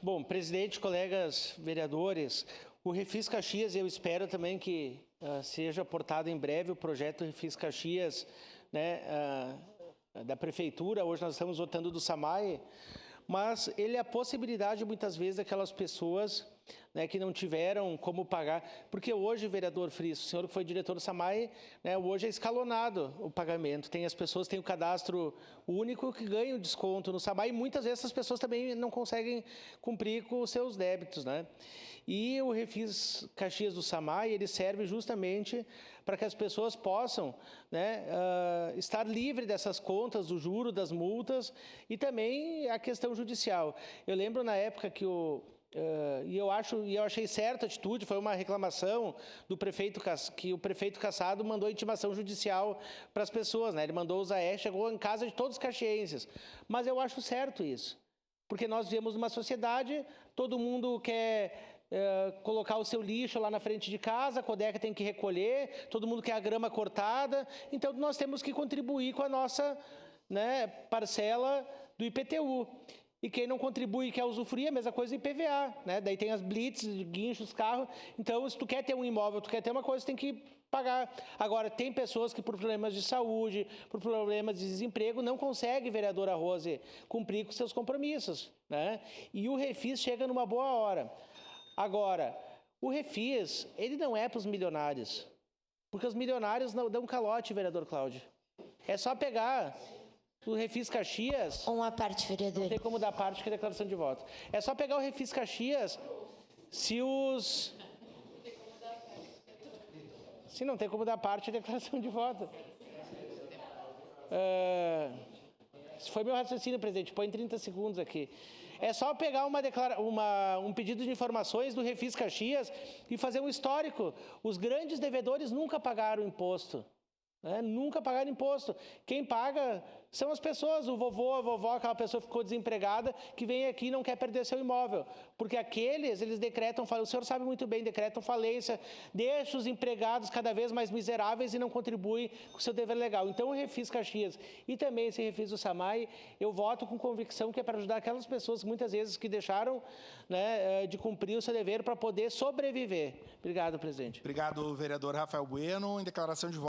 Bom, presidente, colegas vereadores, o Refis Caxias, eu espero também que seja portado em breve o projeto Refis Caxias, né, da Prefeitura. Hoje nós estamos votando do SAMAI, mas ele é a possibilidade, muitas vezes, daquelas pessoas, né, que não tiveram como pagar. Porque hoje, vereador Friso, o senhor que foi diretor do SAMAI, né, hoje é escalonado o pagamento. Tem as pessoas que têm o cadastro único que ganham desconto no SAMAI e muitas vezes essas pessoas também não conseguem cumprir com os seus débitos, né? E o Refis Caxias do SAMAI, ele serve justamente para que as pessoas possam, né, estar livre dessas contas, do juro, das multas e também a questão judicial. Eu lembro na época que eu achei certa a atitude, foi uma reclamação do prefeito, que o prefeito Cassado mandou intimação judicial para as pessoas, né? Ele mandou os AES, chegou em casa de todos os caxienses. Mas eu acho certo isso, porque nós vivemos numa sociedade, todo mundo quer colocar o seu lixo lá na frente de casa, a Codeca tem que recolher, todo mundo quer a grama cortada, então nós temos que contribuir com a nossa, né, parcela do IPTU. E quem não contribui e quer usufruir, a mesma coisa do IPVA, né? Daí tem as blitz, guinchos, carros. Então, se tu quer ter um imóvel, tu quer ter uma coisa, tu tem que pagar. Agora, tem pessoas que por problemas de saúde, por problemas de desemprego, não conseguem, vereadora Rose, cumprir com seus compromissos, né? E o Refis chega numa boa hora. Agora, o Refis, ele não é para os milionários, porque os milionários não dão calote, vereador Cláudio. É só pegar o Refis Caxias... Uma parte, vereador. Não tem como dar parte que é declaração de voto. É só pegar o Refis Caxias, se não tem como dar parte, é declaração de voto. Esse foi meu raciocínio, presidente. Põe 30 segundos aqui. É só pegar um pedido de informações do Refis Caxias e fazer um histórico. Os grandes devedores nunca pagaram imposto. Né? Nunca pagaram imposto. Quem paga são as pessoas, o vovô, a vovó, aquela pessoa que ficou desempregada, que vem aqui e não quer perder seu imóvel. Porque eles decretam, o senhor sabe muito bem, decretam falência, deixam os empregados cada vez mais miseráveis e não contribuem com o seu dever legal. Então, o Refis Caxias e também esse Refis do SAMAI, eu voto com convicção que é para ajudar aquelas pessoas, muitas vezes, que deixaram, né, de cumprir o seu dever para poder sobreviver. Obrigado, presidente. Obrigado, vereador Rafael Bueno. Em declaração de voto.